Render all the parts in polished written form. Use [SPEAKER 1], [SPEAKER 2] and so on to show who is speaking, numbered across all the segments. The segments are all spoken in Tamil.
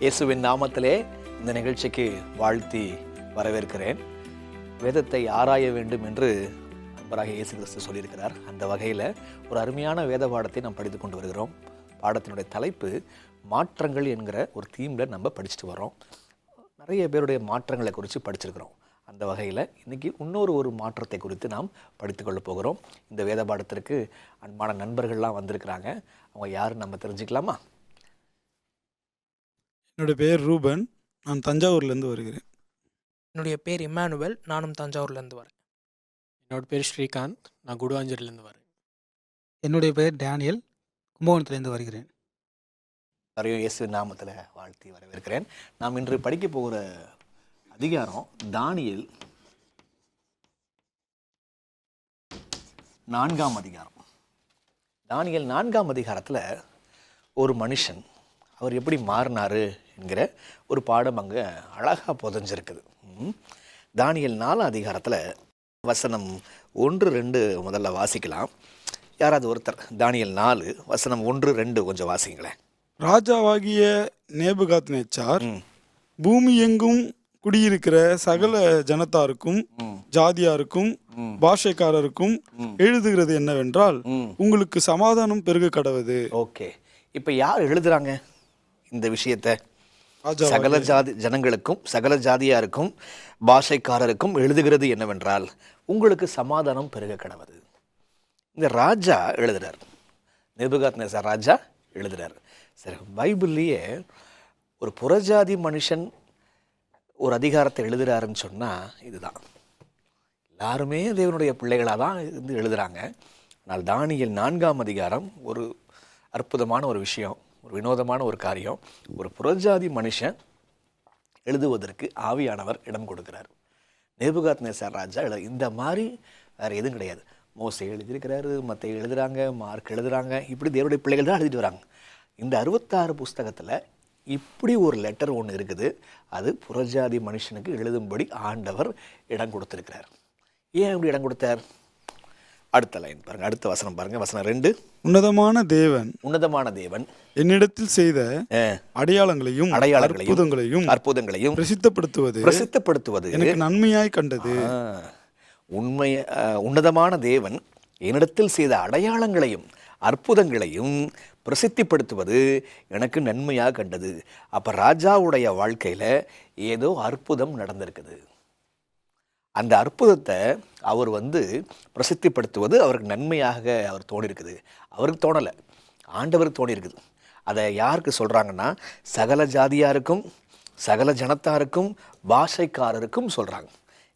[SPEAKER 1] இயேசுவின் நாமத்திலே இந்த நிகழ்ச்சிக்கு வாழ்த்தி வரவேற்கிறேன். வேதத்தை ஆராய வேண்டும் என்று அன்பராக இயேசு கிறிஸ்து சொல்லியிருக்கிறார். அந்த வகையில் ஒரு அருமையான வேத பாடத்தை நாம் படித்து கொண்டு வருகிறோம். பாடத்தினுடைய தலைப்பு மாற்றங்கள் என்கிற ஒரு தீமில் நம்ம படிச்சுட்டு வரோம். நிறைய பேருடைய மாற்றங்களை குறித்து படிச்சிருக்கிறோம். அந்த வகையில் இன்றைக்கி இன்னொரு மாற்றத்தை குறித்து நாம் படித்துக்கொள்ள போகிறோம். இந்த வேத பாடத்திற்கு அன்பான நண்பர்கள்லாம் வந்திருக்கிறாங்க. அவங்க யாருன்னு நம்ம தெரிஞ்சுக்கலாமா?
[SPEAKER 2] என்னுடைய பேர் ரூபன், நான் தஞ்சாவூர்லேருந்து வருகிறேன்.
[SPEAKER 3] என்னுடைய பேர் இம்மானுவேல், நானும் தஞ்சாவூர்லேருந்து வரேன்.
[SPEAKER 4] என்னோட பேர் ஸ்ரீகாந்த், நான் குடுவாஞ்சேரியிலேருந்து வரேன்.
[SPEAKER 5] என்னுடைய பேர் டேனியல், கும்பகோணத்துலேருந்து வருகிறேன்.
[SPEAKER 1] நிறைய இயேசு நாமத்தில் வாழ்த்தி வரவேற்கிறேன். நாம் இன்று படிக்க போகிற அதிகாரம் தானியேல் 4ஆம் அதிகாரம். தானியேல் 4ஆம் அதிகாரத்தில் ஒரு மனுஷன் அவர் எப்படி மாறினார் என்கிற ஒரு பாடம் அங்கே அழகாக புதஞ்சிருக்குது. தானியேல் 4ஆம் அதிகாரத்தில் வசனம் 1-2 முதல்ல வாசிக்கலாம். யாராவது ஒருத்தர் தானியேல் 4 வசனம் 1-2 கொஞ்சம் வாசிங்களேன்.
[SPEAKER 2] ராஜாவாகிய நேபுகாத்நேச்சார் பூமி எங்கும் குடியிருக்கிற சகல ஜனத்தாருக்கும் ஜாதியாருக்கும் பாஷைக்காரருக்கும் எழுதுகிறது என்னவென்றால், உங்களுக்கு சமாதானம் பெருக கடவது.
[SPEAKER 1] ஓகே, இப்போ யார் எழுதுறாங்க இந்த விஷயத்தை? சகல ஜாதி ஜனங்களுக்கும் சகல ஜாதியாருக்கும் பாஷைக்காரருக்கும் எழுதுகிறது என்னவென்றால், உங்களுக்கு சமாதானம் பெருக கடவது. இந்த ராஜா எழுதுறார், நேபுகாத்நேச்சார் ராஜா எழுதுறார். சரி, பைபிள்லேயே ஒரு புறஜாதி மனுஷன் ஒரு அதிகாரத்தை எழுதுறாருன்னு சொன்னால் இதுதான். எல்லாருமே தேவனுடைய பிள்ளைகளாக தான் இருந்து எழுதுகிறாங்க. ஆனால் தானியேல் 4ஆம் அதிகாரம் ஒரு அற்புதமான ஒரு விஷயம், ஒரு வினோதமான ஒரு காரியம். ஒரு புறஜாதி மனுஷன் எழுதுவதற்கு ஆவியானவர் இடம் கொடுக்கிறார். நேபுகாத்நேச்சார் ராஜா இந்த மாதிரி வேறு எதுவும் கிடையாது. மோசே எழுதியிருக்கிறாரு, மற்ற எழுதுகிறாங்க, மார்க் எழுதுகிறாங்க, இப்படி தேவனுடைய பிள்ளைகள் தான் எழுதிட்டு வராங்க. இந்த 66 புஸ்தகத்தில் இப்படி ஒரு லெட்டர் ஒன்று இருக்குது. அது புறஜாதி மனுஷனுக்கு எழுதும்படி ஆண்டவர் இடம் கொடுத்துருக்கிறார். ஏன் இப்படி இடம் கொடுத்தார்? அடுத்த லைன் பாருங்க, அடுத்த வசனம் பாருங்க, வசனம் 2. உன்னதமான தேவன்
[SPEAKER 2] என்னிடத்தில் செய்த அடையாளங்களையும்
[SPEAKER 1] அற்புதங்களையும்
[SPEAKER 2] பிரசித்தப்படுத்துவது எனக்கு நன்மையாய் கண்டது.
[SPEAKER 1] உன்னதமான தேவன் என்னிடத்தில் செய்த அடையாளங்களையும் அற்புதங்களையும் பிரசித்திப்படுத்துவது எனக்கு நன்மையாக கண்டது. அப்போ ராஜாவுடைய வாழ்க்கையில் ஏதோ அற்புதம் நடந்திருக்குது. அந்த அற்புதத்தை அவர் பிரசித்திப்படுத்துவது அவருக்கு நன்மையாக அவர் தோணியிருக்குது. அவருக்கு தோணலை, ஆண்டவருக்கு தோணியிருக்குது. அதை யாருக்கு சொல்கிறாங்கன்னா, சகல ஜாதியாருக்கும் சகல ஜனத்தாருக்கும் பாஷைக்காரருக்கும் சொல்கிறாங்க.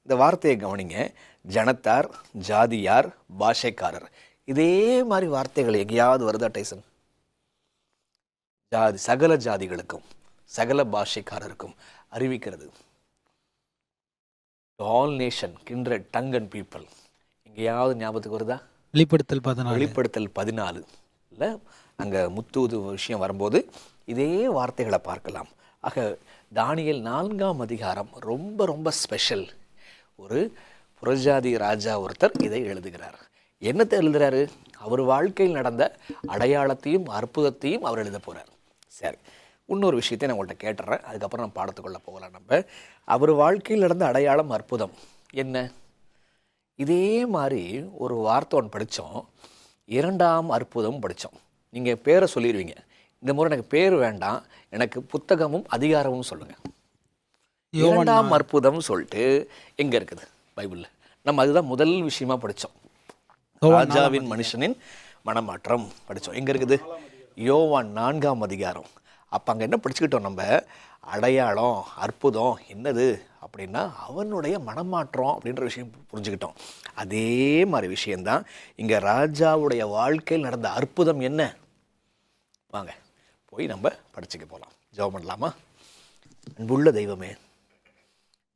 [SPEAKER 1] இந்த வார்த்தையை கவனிங்க, ஜனத்தார், ஜாதியார், பாஷைக்காரர். இதே மாதிரி வார்த்தைகள் எங்கேயாவது வருதா டைசன்? சகல ஜாதிகளுக்கும் சகல பாஷைக்காரருக்கும் அறிவிக்கிறது. All nation, kindred, tongue and people. எங்கேயாவது ஞாபகத்துக்கு வருதா?
[SPEAKER 5] வெளிப்படுத்தல்
[SPEAKER 1] 14 இல்லை, அங்கே முத்துவது விஷயம் வரும்போது இதே வார்த்தைகளை பார்க்கலாம். ஆக தானியேல் 4ஆம் அதிகாரம் ரொம்ப ரொம்ப ஸ்பெஷல். ஒரு புறஜாதி ராஜா ஒருத்தர் இதை எழுதுகிறார். என்னத்தை எழுதுகிறாரு? அவர் வாழ்க்கையில் நடந்த அடையாளத்தையும் அற்புதத்தையும் அவர் எழுத போகிறார். சரி, இன்னொரு விஷயத்தை நான் உங்கள்கிட்ட கேட்டுறேன், அதுக்கப்புறம் நம்ம பாடத்துக்குள்ளே போகலாம். நம்ம அவர் வாழ்க்கையில் நடந்த அடையாளம் அற்புதம் என்ன? இதே மாதிரி ஒரு வார்த்தை ஒன்று படித்தோம், 2ஆம் அற்புதம் படித்தோம். நீங்கள் பேரை சொல்லிடுவீங்க. இந்த முறை எனக்கு பேர் வேண்டாம், எனக்கு புத்தகமும் அதிகாரமும் சொல்லுங்கள். 2ஆம் அற்புதம் சொல்லிட்டு எங்கே இருக்குது பைபிளில்? நம்ம அதுதான் முதல் விஷயமா படித்தோம். ராஜாவின் மனுஷனின் மனமாற்றம் படித்தோம். எங்கே இருக்குது? யோவான் 4ஆம் அதிகாரம். அப்போ அங்கே என்ன படிச்சுக்கிட்டோம்? நம்ம அடையாளம் அற்புதம் என்னது அப்படின்னா அவனுடைய மனமாற்றம் அப்படின்ற விஷயம் புரிஞ்சுக்கிட்டோம். அதே மாதிரி விஷயந்தான் இங்கே ராஜாவுடைய வாழ்க்கையில் நடந்த அற்புதம் என்ன? வாங்க போய் நம்ம படிச்சுக்க போகலாம். ஜெபம் பண்ணலாமா? அன்புள்ள தெய்வமே,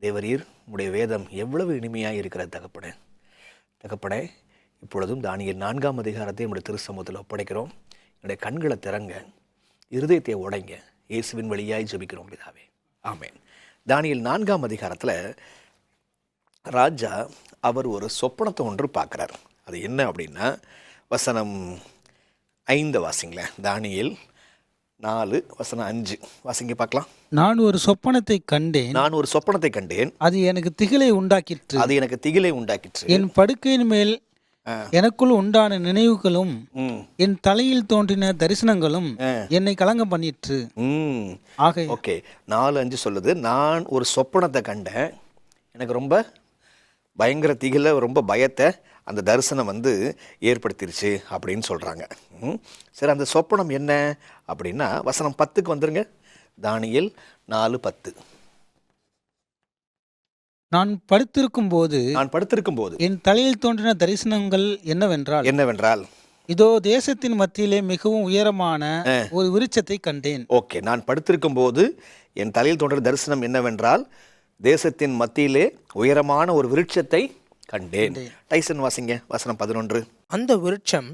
[SPEAKER 1] தேவரீர் உடைய வேதம் எவ்வளவு இனிமையாக இருக்கிற தகப்பனே, இப்பொழுதும் தானியேல் 4ஆம் அதிகாரத்தை நம்முடைய திருச்சமூகத்தில் ஒப்படைக்கிறோம். என்னுடைய கண்களை திறங்க, இருதயத்தை உடைங்க, இயேசுவின் வழியாய் ஜெபிக்கிறோம் பிதாவே, ஆமேன். தானியேல் 4ஆம் அதிகாரத்தில் ராஜா அவர் ஒரு சொப்பனத்தை ஒன்று பார்க்குறார். அது என்ன அப்படின்னா, வசனம் 5 வாசிங்களேன். தானியேல் 4:5 வாசிங்க பார்க்கலாம்.
[SPEAKER 5] நான் ஒரு சொப்பனத்தை கண்டேன்,
[SPEAKER 1] நான் ஒரு சொப்பனத்தை கண்டேன்,
[SPEAKER 5] அது எனக்கு திகிலை உண்டாக்கிற்று.
[SPEAKER 1] அது எனக்கு திகிலை உண்டாக்கிற்று.
[SPEAKER 5] என் படுக்கையின் மேல் எனக்குள் உண்டான நினைவுகளும்
[SPEAKER 1] ம்
[SPEAKER 5] என் தலையில் தோன்றின தரிசனங்களும் என்னை கலங்க பண்ணிற்று.
[SPEAKER 1] ம்
[SPEAKER 5] ஆக
[SPEAKER 1] ஓகே, 4:5 சொல்லுது, நான் ஒரு சொப்பனத்தை கண்டேன், எனக்கு ரொம்ப பயங்கர திகில, ரொம்ப பயத்தை அந்த தரிசனம் வந்து ஏற்படுத்திருச்சு அப்படின்னு சொல்கிறாங்க. சரி, அந்த சொப்பனம் என்ன அப்படின்னா வசனம் 10க்கு வந்துருங்க. தானியேல் 4:10.
[SPEAKER 5] நான் படுத்திருக்கும் போது என் தலையில் தோன்றின தரிசனங்கள் என்னவென்றால் இதோ தேசத்தின் மத்தியிலே மிகவும் உயரமான ஒரு விருட்சத்தை கண்டேன்.
[SPEAKER 1] ஓகே, நான் படுத்திருக்கும் போது என் தலையில் தோன்றின தரிசனம் என்னவென்றால் தேசத்தின் மத்தியிலே உயரமான ஒரு விருட்சத்தை கண்டேன். டைசன் வாசிங்க வசனம் 11.
[SPEAKER 3] அந்த விருட்சம்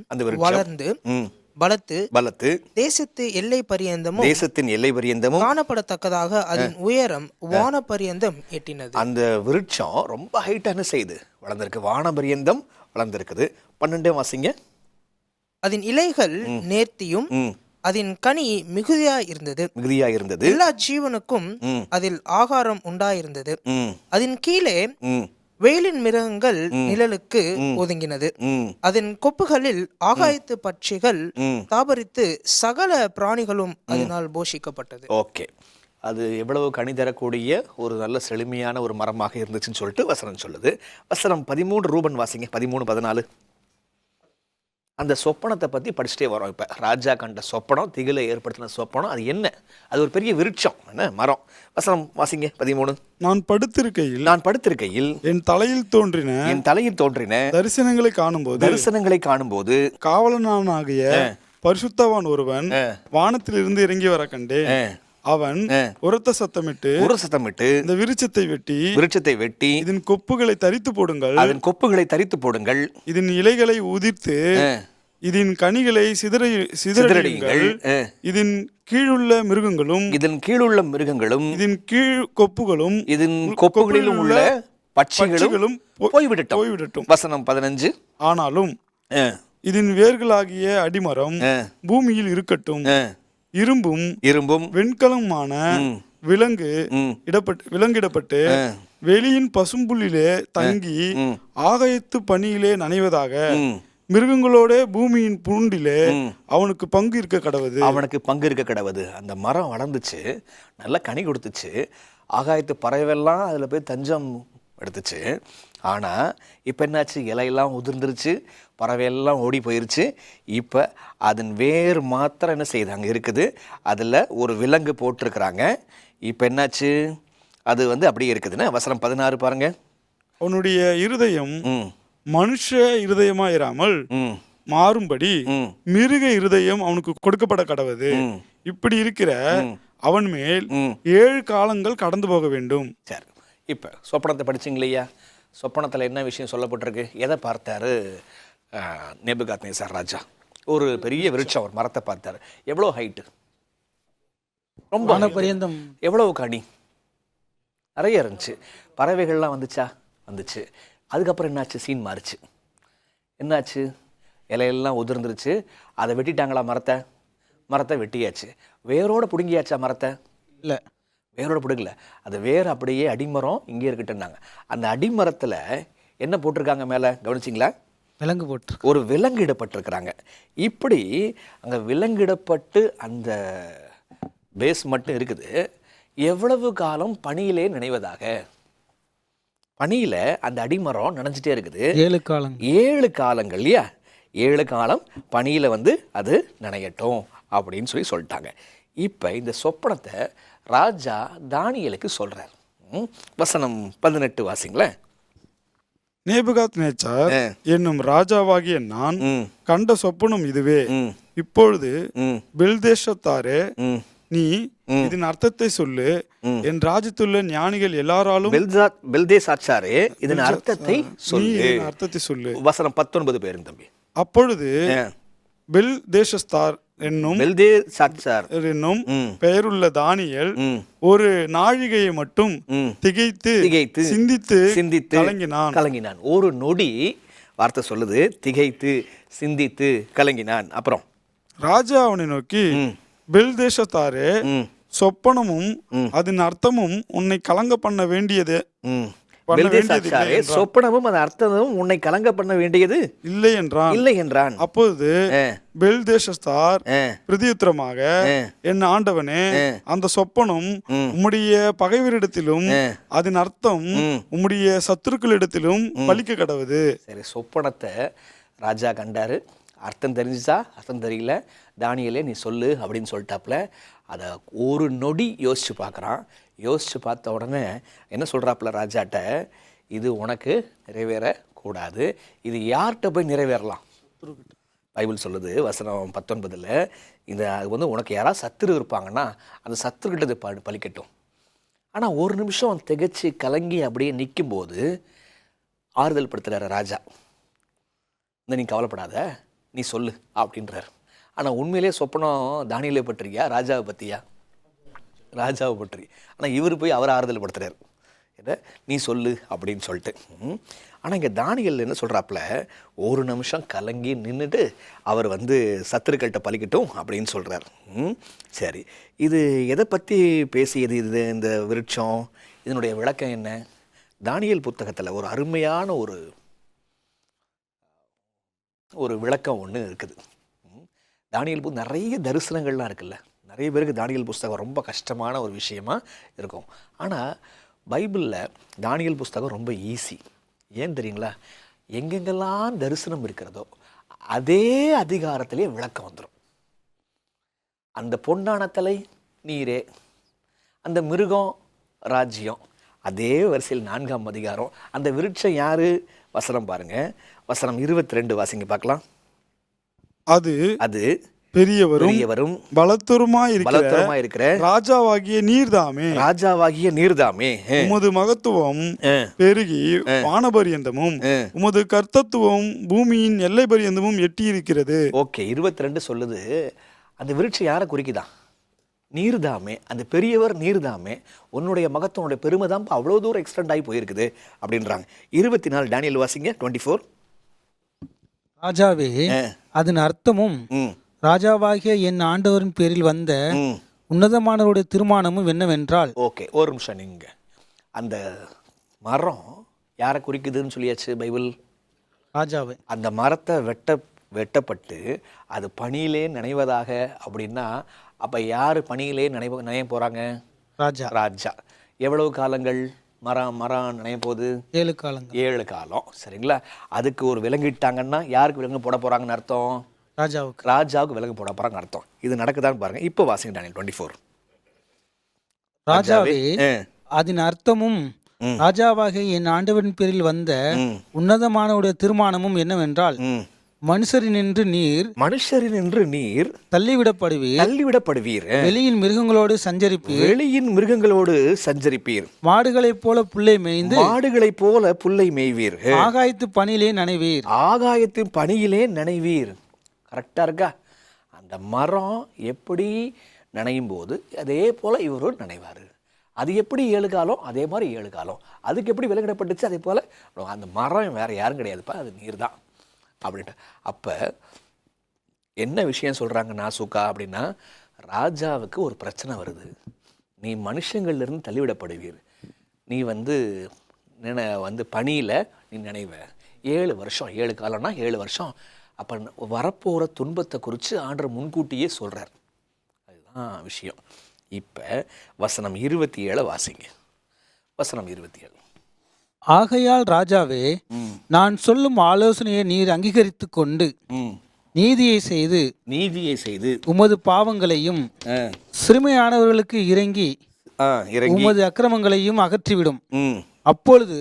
[SPEAKER 3] வளர்ந்து பலத்து தேசத்தின் எல்லை பரியந்தமும் காணப்படத்தக்கதாக அதன் உயரம் வான பரியந்தம் எட்டினது.
[SPEAKER 1] அந்த விருட்சம் ரொம்ப ஹைட்டான செய்து வளர்ந்திருக்கு, வான பரியந்தம் வளர்ந்திருக்குது. 12 வாசிங்க.
[SPEAKER 3] அதன் இலைகள் நேர்த்தியும் அதன் கனி மிகுதியா இருந்தது. எல்லா ஜீவனுக்கும் அதில் ஆகாரம் உண்டாயிருந்தது. அதன் கீழே வெயிலின் மிருகங்கள் நிழலுக்கு ஒதுங்கினது. அதன் கொப்புகளில் ஆகாயத்து பட்சிகள் தாபரித்து சகல பிராணிகளும் அதனால் போஷிக்கப்பட்டது.
[SPEAKER 1] ஓகே, அது எவ்வளவு கனி தரக்கூடிய ஒரு நல்ல செழுமையான ஒரு மரமாக இருந்துச்சுன்னு சொல்லிட்டு வசனம் சொல்லுது. வசனம் 13 ரூபன் வாசிங்க. 13-14. அந்த சொப்பனத்தை பற்றி படிச்சுட்டே வரோம். இப்போ ராஜா கண்ட சொப்பனம், திகிலை ஏற்படுத்தின சொப்பனம், அது என்ன? அது ஒரு பெரிய விருட்சம், என்ன மரம். வசனம் வாசிங்க 13.
[SPEAKER 2] நான் படுத்திருக்கையில் என் தலையில் தோன்றின தரிசனங்களை காணும்போது காவலனாகிய பரிசுத்தவான் ஒருவன் வானத்திலிருந்து இறங்கி வர கண்டேன். அவன் உரத்த சத்தமிட்டு இந்த விருட்சத்தை வெட்டி இதன் கொப்புகளை தரித்து போடுங்கள், இதன் இலைகளை உதிர்த்து இதன் கனிகளை சிதறடியுங்கள், இதன் கீழுள்ள மிருகங்களும் இதன் கீழ் கொப்புகளிலும் உள்ள பட்சிகளும் போய்விடட்டும்.
[SPEAKER 1] வசனம் 15.
[SPEAKER 2] ஆனாலும் இதன் வேர்களாகிய அடிமரம் பூமியில் இருக்கட்டும், இரும்பும் வெண்கலமான விலங்கிடப்பட்டு வெளியின் பசும்புல்லிலே தங்கி ஆகாயத்து பனியிலே நனைவதாக, மிருகங்களோட பூமியின் பூண்டிலே அவனுக்கு பங்கு இருக்க கடவுது.
[SPEAKER 1] அந்த மரம் வளர்ந்துச்சு, நல்லா கனி கொடுத்துச்சு, ஆகாயத்து பறவைலாம் அதில் போய் தஞ்சம் எடுத்துச்சு. ஆனால் இப்போ என்னாச்சு? இலையெல்லாம் உதிர்ந்துருச்சு, பறவையெல்லாம் ஓடி போயிருச்சு. இப்போ அதன் வேர் மாத்திரம் என்ன செய்யுது? அங்கே இருக்குது. அதில் ஒரு விலங்கு போட்டிருக்கிறாங்க. இப்போ என்னாச்சு? அது வந்து அப்படியே இருக்குதுன்னு வசனம் 16 பாருங்க.
[SPEAKER 2] அவனுடைய இருதயம் மனுஷ இருதயமாயிராமல் மாறும்படி மிருக இருதயம் அவனுக்கு கொடுக்கப்பட கடவுது. இப்படி இருக்கிற அவன் மேல் 7 காலங்கள் கடந்து போக வேண்டும்.
[SPEAKER 1] சரி, இப்போ சொப்பனத்தை படிச்சிங்களையா? சொப்பனத்தில் என்ன விஷயம் சொல்லப்பட்டிருக்கு? எதை பார்த்தாரு நேபுகாத்நேசர் ராஜா? ஒரு பெரிய விருட்சம், ஒரு மரத்தை பார்த்தாரு. எவ்வளோ ஹைட்டு? ரொம்ப
[SPEAKER 5] பரியந்தம்.
[SPEAKER 1] எவ்வளவு கனி? நிறைய இருந்துச்சு. பறவைகள்லாம் வந்துச்சு. அதுக்கப்புறம் என்னாச்சு? சீன் மாறிச்சு. என்னாச்சு? இலையெல்லாம் உதிர்ந்துருச்சு. அதை வெட்டிட்டாங்களா? மரத்தை வெட்டியாச்சு. வேரோட பிடுங்கியாச்சா மரத்தை? இல்லை, வேரோட பிடுங்கல. அது வேறு அப்படியே அடிமரம் இங்கே இருக்கட்டும்னாங்க. அந்த அடிமரத்தில் என்ன போட்டிருக்காங்க மேலே? கவனிச்சிங்களா?
[SPEAKER 5] விலங்கு போட்டு
[SPEAKER 1] ஒரு விலங்கு இடப்பட்டிருக்கிறாங்க. இப்படி அங்கே விலங்கிடப்பட்டு அந்த பேஸ் மட்டும் இருக்குது. எவ்வளவு காலம் பனியிலே நினைவதாக? பனியில் அந்த அடிமரம் நினைஞ்சிட்டே இருக்குது. 7 காலங்கள் இல்லையா? 7 காலம் பனியில் வந்து அது நினையட்டும் அப்படின்னு சொல்லிட்டாங்க. இப்போ இந்த சொப்பனத்தை ராஜா தானியேலுக்கு சொல்றார். வசனம் 18 வாசிங்களேன்.
[SPEAKER 2] நேபுகாத்நேச்சார் என்னும் ராஜாவாகிய நான் கண்ட சொப்பனம் இதுவே. இப்பொழுது பெல்தேஷத்தாரே, நீ இதன் அர்த்தத்தை சொல்லு. என் ராஜ்யத்துள்ள ஞானிகள் எல்லாராலும்
[SPEAKER 1] பெல்தேசாச்சாரே இதன் அர்த்தத்தை
[SPEAKER 2] சொல்லு.
[SPEAKER 1] வசனம் 19 பேரும் தம்பி.
[SPEAKER 2] அப்பொழுது பெல்தேஷஸ்தார் என்னும் பெயருள்ள தானியேல் ஒரு நாழிகையை மட்டும் திகைத்து சிந்தித்து
[SPEAKER 1] கலங்கினான். ஒரு நொடி வார்த்தை சொல்லுது, திகைத்து சிந்தித்து கலங்கினான். அப்புறம்
[SPEAKER 2] ராஜா அவனை நோக்கி, பெல்தேஷத்தாரே, சொப்பனமும் அதன் அர்த்தமும் உன்னை கலங்க பண்ண வேண்டியது
[SPEAKER 1] பெல்தேஷாத்சாரே, சொப்பனமும் அதன் அர்த்தமும் உன்னை கலங்க பண்ண வேண்டியது
[SPEAKER 2] இல்லை என்றான். அப்பொழுது பெல்தேஷத்தார் பிரதியுத்தரமாக, என் ஆண்டவனே, அந்த சொப்பனம் உம்முடைய பகைவரிடத்திலும் அதன் அர்த்தம் உம்முடைய சத்துருக்களிடத்திலும் பலிக்க கடவுது.
[SPEAKER 1] சரி, சொப்பனத்தை ராஜா கண்டாரு, அர்த்தம் தெரிஞ்சுச்சா? அர்த்தம் தெரியல. தானியேலே நீ சொல்லு அப்படின்னு சொல்லிட்டாப்புல. அதை ஒரு நொடி யோசிச்சு பார்க்குறான். யோசிச்சு பார்த்த உடனே என்ன சொல்கிறாப்புல ராஜாட்ட, இது உனக்கு நிறைவேறக்கூடாது. இது யார்கிட்ட போய் நிறைவேறலாம்? பைபிள் சொல்லுது வசனம் 19, இந்த உனக்கு யாராவது சத்துரு இருப்பாங்கன்னா அந்த சத்துருக்கிட்ட இது பலிக்கட்டும். ஆனால் ஒரு நிமிஷம் திகைச்சு கலங்கி அப்படியே நிற்கும்போது ஆறுதல் படுத்துகிறாரு ராஜா. நீ கவலைப்படாத, நீ சொல்லு அப்படின்றார். ஆனால் உண்மையிலே சொப்பனம் தானியேலை பற்றியா ராஜாவை பற்றியா? ராஜாவை பற்றி. ஆனால் இவர் போய் அவரை ஆறுதல் படுத்துறாரு, என்ன நீ சொல்லு அப்படின்னு சொல்லிட்டு. ஆனால் இங்கே தானியேல் என்ன சொல்கிறாப்புல, ஒரு நிமிஷம் கலங்கி நின்றுட்டு அவர் சத்துருக்கள்கிட்ட பலிக்கட்டும் அப்படின்னு சொல்கிறார். சரி, இது எதை பற்றி பேசியது? இது இந்த விருட்சம், இதனுடைய விளக்கம் என்ன? தானியேல் புத்தகத்தில் ஒரு அருமையான ஒரு விளக்கம் ஒன்று இருக்குது. தானியேல் நிறைய தரிசனங்கள்லாம் இருக்குல்ல. நிறைய பேருக்கு தானியேல் புஸ்தகம் ரொம்ப கஷ்டமான ஒரு விஷயமா இருக்கும். ஆனால் பைபிளில் தானியேல் புஸ்தகம் ரொம்ப ஈஸி. ஏன் தெரியுங்களா? எங்கெங்கெல்லாம் தரிசனம் இருக்கிறதோ அதே அதிகாரத்திலே விளக்கம் வந்துடும். அந்த பொன்னான தலை நீரே, அந்த மிருகம் ராஜ்யம், அதே வரிசையில் 4ஆம் அதிகாரம். அந்த விருட்சம் யாரு? வசனம் பாருங்க, வசனம் 22 வாசிங்க பார்க்கலாம்.
[SPEAKER 2] அது பெரியவரும் பலத்தருமாயிருக்கிற ராஜாவாகிய நீர்தாமே, உமது மகத்துவம் பெருகி வானபரியந்தமும் உமது கர்த்தத்துவம் பூமியின் எல்லை பரியந்தமும் எட்டி இருக்கிறது.
[SPEAKER 1] ஓகே, 22 சொல்லுது அந்த விருட்சம் யாரை குறிக்குதான்? நீர்தாமே, அந்த பெரியவர் நீர்தாமே, உன்னுடைய மகத்துவனுடைய பெருமை தான் அவ்வளோ தூரம் எக்ஸ்டெண்ட் ஆகி போயிருக்குது அப்படின்றாங்க. 24 தானியேல் வாசிங்க 24.
[SPEAKER 5] ராஜாவே, அதன் அர்த்தமும் ராஜாவாகிய என் ஆண்டவரின் பேரில் வந்த உன்னதமானவருடைய தீர்மானமும் என்னவென்றால்.
[SPEAKER 1] ஓகே, ஒரு நிமிஷம். நீங்க அந்த மரம் யாரை குறிக்குதுன்னு சொல்லியாச்சு பைபிள்?
[SPEAKER 5] ராஜாவை.
[SPEAKER 1] அந்த மரத்தை வெட்டப்பட்டு அது பனியிலே நனைவதாக அப்படின்னா, அப்போ யார் பனியிலே நனைய போகிறாங்க? ராஜா. எவ்வளவு காலங்கள் மரம் நனைய போகுது?
[SPEAKER 5] 7 காலங்கள்.
[SPEAKER 1] 7 காலம். சரிங்களா? அதுக்கு ஒரு விலங்கிட்டாங்கன்னா யாருக்கு விலங்கு போட போகிறாங்கன்னு அர்த்தம்? ராஜாவுக்கு விலங்கு போட போகிறாங்க அர்த்தம். இது நடக்குதான்னு பாருங்க. இப்போ வாசிங்க தானியேல் 24.
[SPEAKER 5] ராஜாவே, அதன் அர்த்தமும் ராஜாவாக என் ஆண்டவரின் பேரில் வந்த உன்னதமானவருடைய தீர்மானமும் என்னவென்றால், மனுஷரினின்று நீர் தள்ளிவிடப்படுவீர், வெளியின் மிருகங்களோடு சஞ்சரிப்பீர், மாடுகளைப் போல புல்லை மேய்வீர், ஆகாயத்து பனியிலே நனைவீர்.
[SPEAKER 1] கரெக்டா இருக்கா? அந்த மரம் எப்படி நனையும் போது அதே போல இவரும் நனைவார். அது எப்படி 7 காலம், அதே மாதிரி 7 காலம். அதுக்கு எப்படி விலகிடப்பட்டுச்சு, அதே போல அந்த மரம் வேற யாரும் கிடையாதுப்பா, அது நீர் தான் அப்படின்ட்டு. அப்போ என்ன விஷயம் சொல்கிறாங்க நாசுக்கா அப்படின்னா, ராஜாவுக்கு ஒரு பிரச்சனை வருது. நீ மனுஷங்கள்லேருந்து தள்ளிவிடப்படுவீர், நீ பனியில் நீ நினைவ 7 வருஷம், 7 காலம்னா 7 வருஷம். அப்போ வரப்போகிற துன்பத்தை குறித்து ஆண்டவர் முன்கூட்டியே சொல்கிறார். அதுதான் விஷயம். இப்போ வசனம் 27 வாசிங்க. வசனம் 27.
[SPEAKER 5] ஆகையால் ராஜாவே, நான் சொல்லும் ஆலோசனையை நீர் அங்கீகரித்து கொண்டு நீதியை செய்து உமது பாவங்களையும் சிறுமையானவர்களுக்கு இறங்கி உமது அக்கிரமங்களையும் அகற்றிவிடும். அப்பொழுது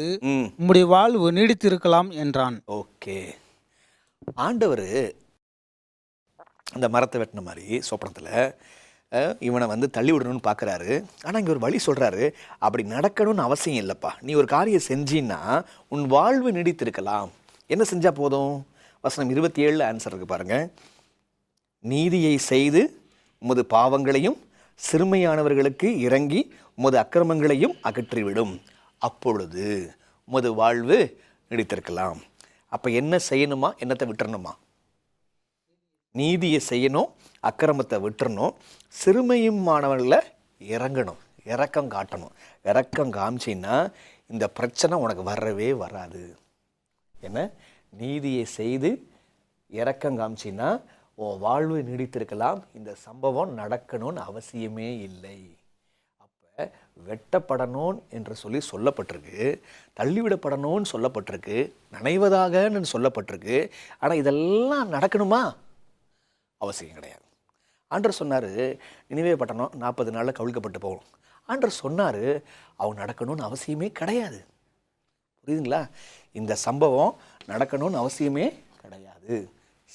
[SPEAKER 5] உம்முடைய வாழ்வு நீடித்திருக்கலாம் என்றான்.
[SPEAKER 1] ஓகே, ஆண்டவர் அந்த மரத்தை வெட்டின மாதிரி சொப்பனத்தில் இவனை தள்ளி விடணும்னு பார்க்குறாரு. ஆனால் இங்கே ஒரு வழி சொல்கிறாரு, அப்படி நடக்கணும்னு அவசியம் இல்லைப்பா. நீ ஒரு காரியம் செஞ்சின்னா உன் வாழ்வு நீடித்திருக்கலாம். என்ன செஞ்சால் போதும்? வசனம் 27 ஆன்சர் இருக்கு பாருங்க. நீதியை செய்து உமது பாவங்களையும் சிறுமையானவர்களுக்கு இறங்கி உமது அக்கிரமங்களையும் அகற்றிவிடும். அப்பொழுது உமது வாழ்வு நீடித்திருக்கலாம். அப்போ என்ன செய்யணுமா, என்னத்தை விட்டுறணுமா? நீதியை செய்யணும், அக்கிரமத்தை விட்டுறணும், சிறுமையுமானவர்களை இறங்கணும், இரக்கம் காட்டணும். இரக்கம் காமிச்சின்னா இந்த பிரச்சனை உனக்கு வரவே வராது. என்ன, நீதியை செய்து இரக்கம் காமிச்சின்னா உன் வாழ்வு நீடித்திருக்கலாம். இந்த சம்பவம் நடக்கணும்னு அவசியமே இல்லை. அப்போ வெட்டப்படணும் என்று சொல்லப்பட்டிருக்கு, தள்ளிவிடப்படணும்னு சொல்லப்பட்டிருக்கு, நனைவதாகன்னு சொல்லப்பட்டிருக்கு. ஆனால் இதெல்லாம் நடக்கணுமா? அவசியம் கிடையாது. ஆண்டவர் சொன்னார், நினிவே பட்டணம் 40 நாளில் கவிழ்க்கப்பட்டு போகும். ஆண்டவர் சொன்னார், அவங்க நடக்கணும்னு அவசியமே கிடையாது. புரியுதுங்களா? இந்த சம்பவம் நடக்கணும்னு அவசியமே கிடையாது.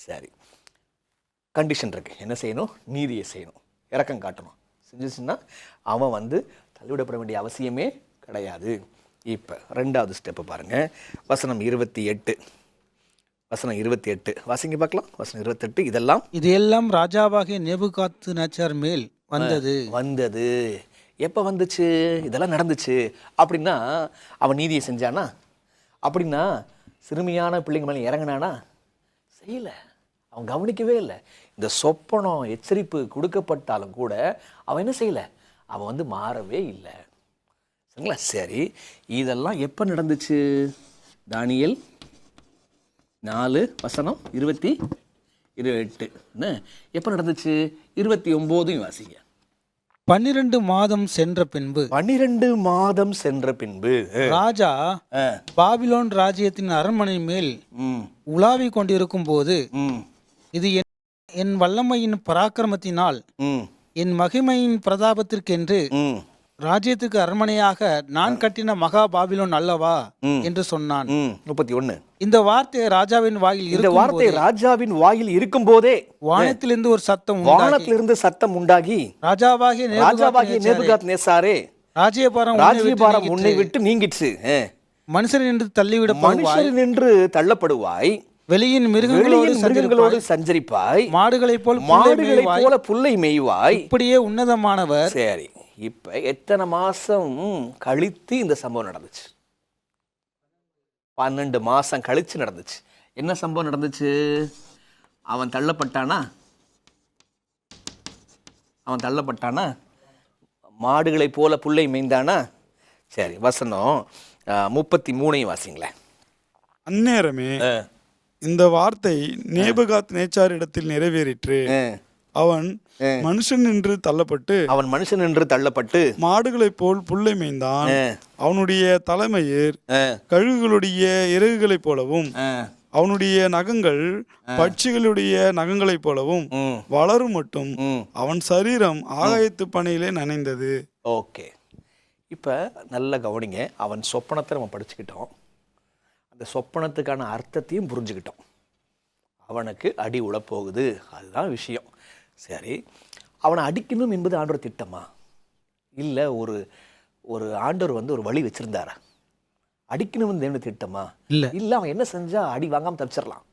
[SPEAKER 1] சரி, கண்டிஷன் இருக்குது. என்ன செய்யணும்? நீதியை செய்யணும், இரக்கம் காட்டணும். செஞ்சிச்சுன்னா அவன் தள்ளிவிடப்பட வேண்டிய அவசியமே கிடையாது. இப்போ 2வது ஸ்டெப்பு பாருங்கள். வசனம் 28 வாசிங்க பார்க்கலாம். வசனம் 28. இதெல்லாம்
[SPEAKER 5] ராஜாவாகிய நேபுகாத்நேச்சார் மேல் வந்தது.
[SPEAKER 1] எப்போ வந்துச்சு? இதெல்லாம் நடந்துச்சு. அப்படின்னா அவன் நீதியை செஞ்சானா? அப்படின்னா சிறுமியான பிள்ளைங்க மேலே இறங்கினானா? செய்யலை. அவன் கவனிக்கவே இல்லை. இந்த சொப்பனம் எச்சரிப்பு கொடுக்கப்பட்டாலும் கூட அவன் என்ன செய்யலை? அவன் மாறவே இல்லை. சரிங்களா? சரி, இதெல்லாம் எப்போ நடந்துச்சு? தானியேல் 4 வசனம் 28 எப்போ நடந்துச்சு? 29 வாசிங்க.
[SPEAKER 5] 12 மாதம் சென்ற பின்பு ராஜா பாபிலோன் ராஜ்யத்தின் அரண்மனை மேல் உலாவிக் கொண்டிருக்கும் போது, இது என் வல்லமையின் பராக்கிரமத்தினால் என் மகிமையின் பிரதாபத்திற்கென்று ராஜ்யத்துக்கு அரண்மனையாக நான் கட்டின மகா பாபிலோன் அல்லவா என்று சொன்னான்.
[SPEAKER 1] 31.
[SPEAKER 5] இந்த வார்த்தை ராஜாவின் வாயில் இருக்கும் போதே வானத்திலிருந்து ஒரு சத்தம் உண்டாகி ராஜாவாகிய
[SPEAKER 1] நேபுகாத்நேச்சாரே, ராஜ்யபாரம் உன்னை விட்டு நீங்கிற்று.
[SPEAKER 5] மனுஷன் என்று
[SPEAKER 1] தள்ளப்படுவாய்,
[SPEAKER 5] வெளியின் மிருகங்களோடு
[SPEAKER 1] சஞ்சரிப்பாய்,
[SPEAKER 5] மாடுகளைப்
[SPEAKER 1] போல புல்லை மேய்வாய்.
[SPEAKER 5] இப்படியே உன்னதமானவர்.
[SPEAKER 1] சரி, இப்ப எத்தனை மாசம் கழித்து இந்த சம்பவம் நடந்துச்சு? 12 மாசம் கழிச்சு நடந்துச்சு. என்ன சம்பவம் நடந்துச்சு? அவன் தள்ளப்பட்டானா? மாடுகளை போல புல்லை மேய்ந்தானா? சரி, வசனம் 33 வாசிங்களேன்.
[SPEAKER 2] அந்நேரமே இந்த வார்த்தை நேபுகாத்நேச்சாரிடத்தில் நிறைவேறிற்று. அவன் மனுஷன் என்று தள்ளப்பட்டு மாடுகளைப் போல் புல்லை மேய்ந்தான். அவனுடைய தலைமயிர் கழுகுகளுடைய இறகுகளைப் போலவும், அவனுடைய நகங்கள் பட்சிகளுடைய நகங்களைப் போலவும் வளரும் மட்டும் அவன் சரீரம் ஆகாயத்து பனையிலே நனைந்தது.
[SPEAKER 1] ஓகே, இப்ப நல்ல கவனிங்க. அவன் சொப்பனத்தை நம்ம படிச்சுக்கிட்டோம், அந்த சொப்பனத்துக்கான அர்த்தத்தையும் புரிஞ்சுக்கிட்டோம். அவனுக்கு அடி உழப்போகுது, அதுதான் விஷயம். சரி, அவனை அடிக்கணும் என்பது ஆண்டவர் திட்டமா? இல்லை, ஒரு ஆண்டவர் ஒரு வழி வச்சிருந்தாரா? அடிக்கணும் தேவனுடைய திட்டமா? இல்லை, அவன் என்ன செஞ்சா அடி வாங்காம தப்பிச்சிடலாம்.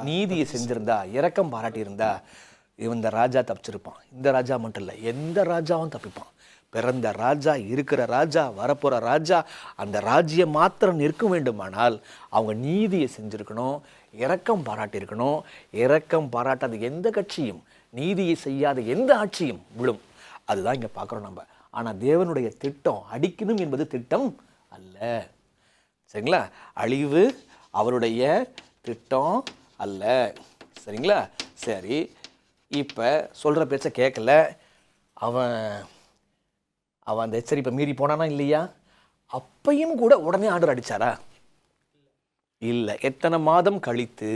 [SPEAKER 1] நீதியை செஞ்சிருந்தா, இரக்கம் பாராட்டி இருந்தா இந்த ராஜா தப்பிச்சிருப்பான். இந்த ராஜா மட்டும் இல்லை, எந்த ராஜாவும் தப்பிப்பான். பிறந்த ராஜா, இருக்கிற ராஜா, வரப்போகிற ராஜா, அந்த ராஜ்யம் மாத்திரம் நிற்க வேண்டுமானால் அவங்க நீதியை செஞ்சுருக்கணும், இரக்கம் பாராட்டியிருக்கணும். இரக்கம் பாராட்டாத எந்த கட்சியும், நீதியை செய்யாத எந்த ஆட்சியும் விழும். அதுதான் இங்கே பார்க்குறோம் நம்ம. ஆனால் தேவனுடைய திட்டம் அடிக்கணும் என்பது திட்டம் அல்ல. சரிங்களா? அழிவு அவருடைய திட்டம் அல்ல. சரிங்களா? சரி, இப்போ சொல்கிற பேச்சை கேட்கல, அவன் அந்த எச்சரிப்பை மீறி போனானா இல்லையா? அப்பையும் கூட உடனே ஆண்டவர் அடிச்சாரா? இல்லை. எத்தனை மாதம் கழித்து?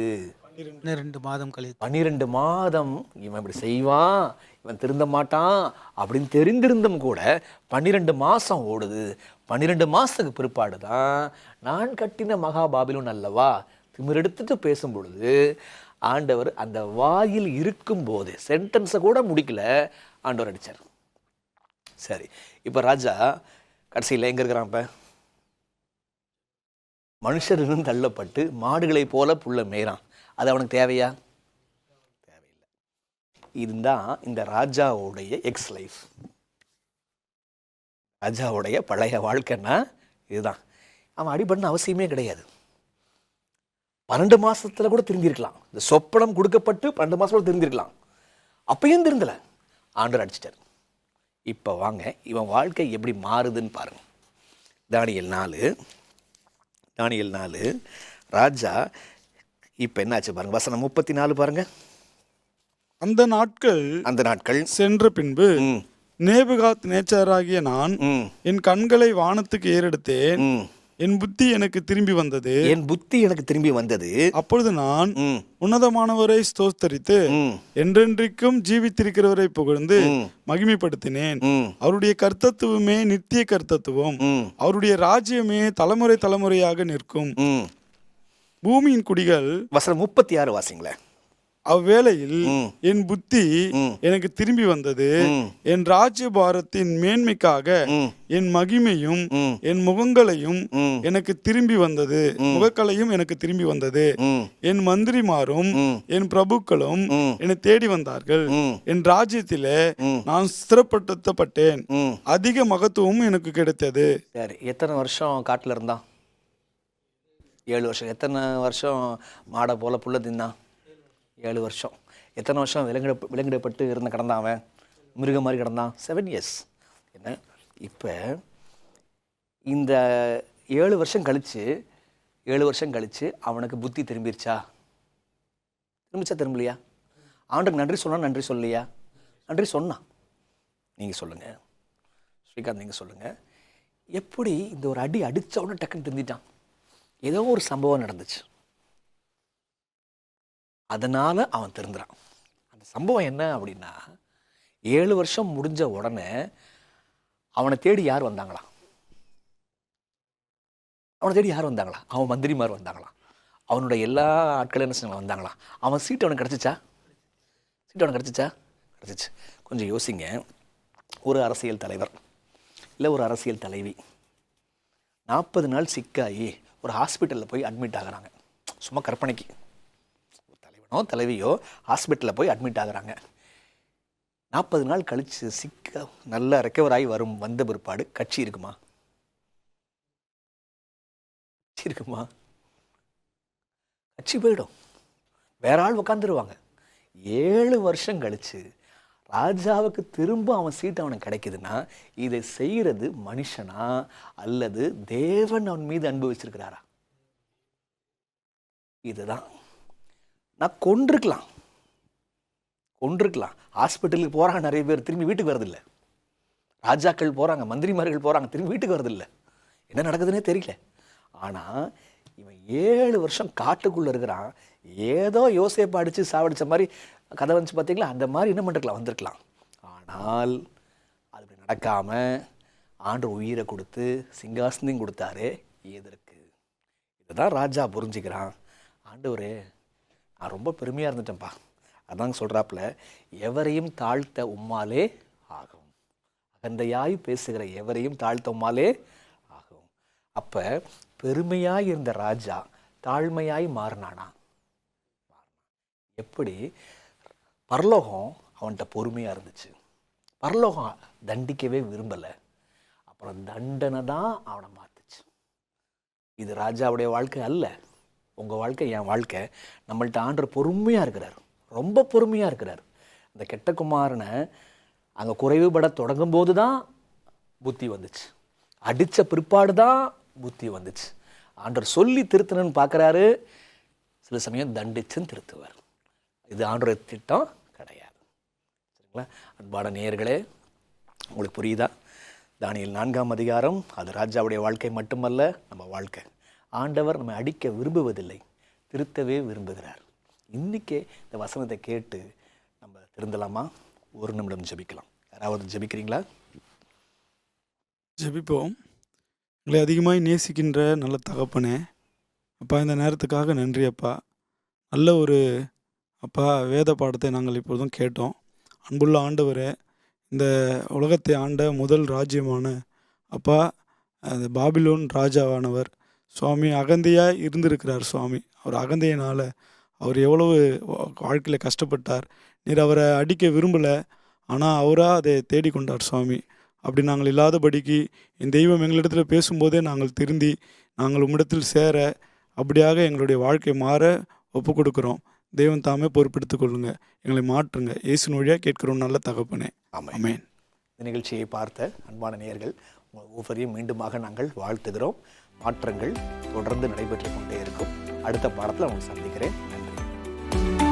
[SPEAKER 1] 12 மாதம். இவன் இப்படி செய்வான், இவன் திருந்த மாட்டான் அப்படின்னு தெரிந்திருந்தும் கூட 12 மாதம் ஓடுது. 12 மாதத்துக்கு பிற்பாடு தான் நான் கட்டின மகா பாபிலோன் அல்லவா திமிரெடுத்துட்டு பேசும் பொழுது ஆண்டவர் அந்த வாயில் இருக்கும்போது சென்டென்ஸை கூட முடிக்கல, ஆண்டவர் அடித்தார். சரி, இப்போ ராஜா கடைசியில் எங்கே இருக்கிறான்? இப்போ மனுஷரிலும் தள்ளப்பட்டு மாடுகளை போல புல்ல மேய்றான். அது அவனுக்கு தேவையா? தேவையில்லை. இதுதான் இந்த ராஜாவுடைய எக்ஸ் லைஃப். ராஜாவுடைய பழைய வாழ்க்கைன்னா இதுதான். அவன் அடிபடணும் அவசியமே கிடையாது. 12 மாசத்துல கூட திருந்திருக்கலாம். இந்த சொப்பனம் கொடுக்கப்பட்டு 12 மாசம் கூட திருந்திருக்கலாம். அப்பயும் திருந்தல, ஆண்டவர் அடிச்சிட்டார். இப்போ வாங்க இவன் வாழ்க்கை எப்படி மாறுதுன்னு பாருங்க. தானியேல் 4 ராஜா இப்போ என்னாச்சு பாருங்க, வசனம் 34 பாருங்க.
[SPEAKER 2] அந்த நாட்கள் சென்ற பின்பு நேபுகாத் நேச்சாராகிய நான் என் கண்களை வானத்துக்கு ஏறெடுத்தேன். என் புத்தி எனக்கு திரும்பி வந்தது. அப்பொழுது நான் உன்னதமானவரை ஸ்தோத்தரித்து என்றென்றைக்கும் ஜீவித்திருக்கிறவரை புகழ்ந்து மகிமைப்படுத்தினேன். அவருடைய கர்த்தத்துவமே நித்திய கர்த்தத்துவம், அவருடைய ராஜ்யமே தலைமுறை தலைமுறையாக நிற்கும். பூமியின் குடிகள்.
[SPEAKER 1] வசனம் 36 வாசிங்களேன்.
[SPEAKER 2] அவ்வேளையில் என் புத்தி எனக்கு திரும்பி வந்தது. என் ராஜ்யபாரத்தின் மேன்மைக்காக என் மகிமையும் என் முகங்களையும் எனக்கு திரும்பி வந்தது. முகக்களையும் எனக்கு திரும்பி வந்தது. என் மந்திரிமாரும் என் பிரபுக்களும் என்னை தேடி வந்தார்கள். என் ராஜ்யத்திலே நான் ஸ்திரப்படுத்தப்பட்டேன். அதிக மகத்துவமும் எனக்கு கிடைத்தது.
[SPEAKER 1] சரி, எத்தனை வருஷம் காட்டில் இருந்தான்? 7 வருஷம். எத்தனை வருஷம் மாடை போல புள்ள தின்னான்? 7 வருஷம். எத்தனை வருஷம் விலங்கிடப்பட்டு இருந்த கிடந்தான்? அவன் மிருகம் மாதிரி கிடந்தான். 7 years. என்ன இப்போ இந்த 7 வருஷம் கழிச்சு அவனுக்கு புத்தி திரும்பிருச்சா? திரும்பலையா? ஆண்டுக்கு நன்றி சொல்லலையா? நன்றி சொன்னான். நீங்கள் சொல்லுங்கள் ஸ்ரீகாந்த், நீங்கள் சொல்லுங்கள். எப்படி இந்த ஒரு அடி அடித்த உடனே டக்குன்னு திருந்திட்டான்? ஏதோ ஒரு சம்பவம் நடந்துச்சு, அதனால் அவன் திருந்துறான். அந்த சம்பவம் என்ன அப்படின்னா, 7 வருஷம் முடிஞ்ச உடனே அவனை தேடி யார் வந்தாங்களாம்? அவன் மந்திரிமார் வந்தாங்களாம். அவனோட எல்லா ஆட்களும் என்ன செஞ்சாங்க? வந்தாங்களாம். அவன் சீட்டு அவனுக்கு கிடச்சிச்சா? கிடச்சிச்சு. கொஞ்சம் யோசிங்க. ஒரு அரசியல் தலைவர் இல்லை ஒரு அரசியல் தலைவி 40 நாள் சிக்காயி ஒரு ஹாஸ்பிட்டலில் போய் அட்மிட் ஆகுறாங்க. சும்மா கற்பனைக்கு, தலைவியோ ஹாஸ்பிட்டலில் போய் அட்மிட் ஆகுறாங்க. 40 நாள் கழித்து சிக்க நல்லா ரெக்கவர் ஆகி வந்த பிற்பாடு கட்சி இருக்குமா? கட்சி போயிடும், வேற ஆள் உட்காந்துருவாங்க. 7 வருஷம் கழிச்சு ராஜாவுக்கு திரும்ப அவன் சீட்டு அவனுக்கு கிடைக்குதுன்னா, இதை செய்கிறது மனுஷனா அல்லது தேவன் அவன் மீது அன்பு வச்சிருக்கிறாரா? இதுதான். நான் கொண்டிருக்கலாம். ஹாஸ்பிட்டலுக்கு போகிறாங்க நிறைய பேர், திரும்பி வீட்டுக்கு வரதில்லை. ராஜாக்கள் போகிறாங்க, மந்திரிமார்கள் போகிறாங்க, திரும்பி வீட்டுக்கு வரதில்லை. என்ன நடக்குதுன்னே தெரியல. ஆனால் இவன் 7 வருஷம் காட்டுக்குள்ளே இருக்கிறான். ஏதோ யோசேப்பை அடித்து சாவடித்த மாதிரி கதை வந்துச்சு பார்த்தீங்களா? அந்த மாதிரி என்ன பண்ணிருக்கலாம், வந்திருக்கலாம். ஆனால் அது நடக்காமல் ஆண்டவர் உயிரை கொடுத்து சிங்காசனையும் கொடுத்தாரு. எதற்கு? இதுதான் ராஜா புரிஞ்சுக்கிறான். ஆண்டவரே, நான் ரொம்ப பெருமையாக இருந்துட்டேன்ப்பா. அதாங்க சொல்கிறாப்புல, எவரையும் தாழ்த்த உம்மாலே ஆகும், அகந்தையாய் பேசுகிற எவரையும் தாழ்த்த உம்மாலே ஆகும். அப்போ பெருமையாய் இருந்த ராஜா தாழ்மையாய் மாறினானா? எப்படி? பரலோகம் அவன்கிட்ட பொறுமையாக இருந்துச்சு. பரலோகம் தண்டிக்கவே விரும்பலை. அப்புறம் தண்டனை தான் அவனை மாற்றுச்சு. இது ராஜாவுடைய வாழ்க்கை அல்ல, உங்கள் வாழ்க்கை, என் வாழ்க்கை. நம்மள்ட்ட ஆண்டவர் பொறுமையாக இருக்கிறார், ரொம்ப பொறுமையாக இருக்கிறார். அந்த கெட்ட குமாரனை அங்கே குறைவுபட தொடங்கும் போது தான் புத்தி வந்துச்சு, அடித்த பிற்பாடு தான் புத்தி வந்துச்சு. ஆண்டவர் சொல்லி திருத்தணும்னு பார்க்குறாரு, சில சமயம் தண்டிச்சுன்னு திருத்துவார். இது ஆண்டவர் திட்டம் கிடையாது. சரிங்களா? அன்பான நேயர்களே, உங்களுக்கு புரியுதா? தானியேல் 4ஆம் அதிகாரம் அது ராஜாவுடைய வாழ்க்கை மட்டுமல்ல, நம்ம வாழ்க்கை. ஆண்டவர் நம்ம அடிக்க விரும்புவதில்லை, திருத்தவே விரும்புகிறார். இன்றைக்கே இந்த வசனத்தை கேட்டு நம்ம திருந்தலாமா? ஒரு நிமிடம் ஜெபிக்கலாம். யாராவது ஜெபிக்கிறீங்களா?
[SPEAKER 2] ஜெபிப்போம். எங்களை அதிகமாக நேசிக்கின்ற நல்ல தகப்பனே, அப்பா, இந்த நேரத்துக்காக நன்றி அப்பா. நல்ல ஒரு அப்பா வேத பாடத்தை நாங்கள் இப்பொழுதும் கேட்டோம். அன்புள்ள ஆண்டவரே, இந்த உலகத்தை ஆண்ட முதல் ராஜ்யமான அப்பா அந்த பாபிலோன் ராஜாவானவர் சுவாமி அகந்தையாக இருந்திருக்கிறார். சுவாமி, அவர் அகந்தையினால் அவர் எவ்வளவு வாழ்க்கையில் கஷ்டப்பட்டார். நீர் அவரை அடிக்க விரும்பலை, ஆனால் அவராக அதை தேடிக்கொண்டார். சுவாமி, அப்படி நாங்கள் இல்லாதபடிக்கு என் தெய்வம் எங்களிடத்தில் பேசும்போதே நாங்கள் திருந்தி நாங்கள் உம்மிடத்தில் சேர அப்படியாக எங்களுடைய வாழ்க்கை மாற ஒப்பு கொடுக்குறோம். தேவன் தாமே பொறுப்பெடுத்துக் கொள்ளுங்க, எங்களை மாற்றுங்க. இயேசுவின் வழியாக கேட்கிறோம் நல்ல தகப்பனே, ஆமென்.
[SPEAKER 1] இந்த நிகழ்ச்சியை பார்த்த அன்பான நேயர்கள் ஒவ்வொருவரையும் மீண்டுமாக நாங்கள் வாழ்த்துகிறோம். மாற்றங்கள் தொடர்ந்து நடைபெற்று கொண்டே இருக்கும். அடுத்த பாடத்தில் உங்களை சந்திக்கிறேன். நன்றி.